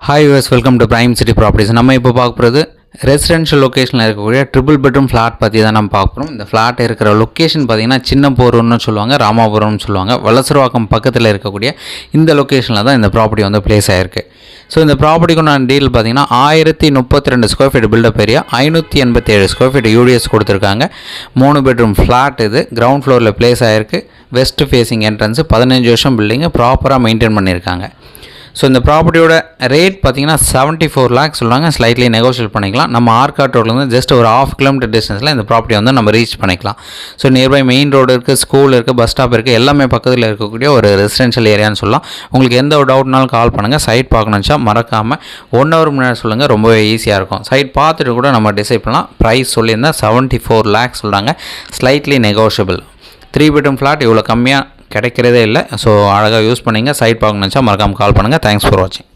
Hi viewers, welcome to Prime City Properties. நம்ம இப்போ பார்க்க போகிறது ரெசிடென்ஷியல் லொக்கேஷனில் இருக்கக்கூடிய ட்ரிபிள் பெட்ரூம் ஃப்ளாட் பற்றி தான் நம்ம பார்க்க போகிறோம். இந்த ஃப்ளாட் இருக்கிற லொக்கேஷன் பார்த்திங்கன்னா சின்னப்போரூர்னு சொல்லுவாங்க, ராமாபுரம்னு சொல்லுவாங்க. வலசரவாக்கம் பக்கத்தில் இருக்கக்கூடிய இந்த லொக்கேஷனில் தான் இந்த ப்ராப்பர்ட்டி வந்து பிளேஸ் ஆகிருக்கு. ஸோ இந்த ப்ராப்பர்ட்டிக்குண்டான டீல் பார்த்திங்கன்னா 1032 square feet built up area, 587 square feet UDS கொடுத்துருக்காங்க. 3 பெட்ரூம் ஃப்ளாட் இது கிரவுண்ட் ஃப்ளோரில் பிளேஸ் ஆகிருக்கு. வெஸ்ட் ஃபேஸிங் என்ட்ரன்ஸு, 15 வருஷம் பில்டிங்கு ப்ராப்பராக மெயின்டைன் பண்ணியிருக்காங்க. ஸோ இந்த ப்ராப்பர்ட்டியோட ரேட் பார்த்திங்கன்னா 74 lakhs சொல்கிறாங்க. ஸ்லைட்லி நெகோஷியேட் பண்ணிக்கலாம். நம்ம ஆர்காட் ரோட்லேருந்து ஜஸ்ட் ஒரு 1/2 kilometer டிஸ்டன்ஸில் இந்த ப்ராப்பர்ட்டி வந்து நம்ம ரீச் பண்ணிக்கலாம். ஸோ நியர்பை மெயின் ரோடு இருக்குது, ஸ்கூல் இருக்குது, பஸ் ஸ்டாப் இருக்குது, எல்லாமே பக்கத்தில் இருக்கக்கூடிய ஒரு ரெசிடென்ஷியல் ஏரியான்னு சொல்லலாம். உங்களுக்கு எந்த ஒரு டவுட்னாலும் கால் பண்ணுங்கள். சைட் பார்க்கணுச்சா மறக்காமல் 1 hour முன்னாடி சொல்லுங்கள், ரொம்பவே ஈஸியாக இருக்கும். சைட் பார்த்துட்டு கூட நம்ம டிசைட் பண்ணலாம். ப்ரைஸ் சொல்லியிருந்தால் 74 lakhs சொல்கிறாங்க. Slightly negotiable. 3 bedroom ஃப்ளாட் இவ்வளோ கம்மியாக கிடைக்கிறதே இல்லை. ஸோ அழகாக யூஸ் பண்ணிங்க. சைட் பார்க்கணுச்சா மறக்காமல் கால் பண்ணுங்கள். தேங்க்ஸ் ஃபார் வாட்சிங்.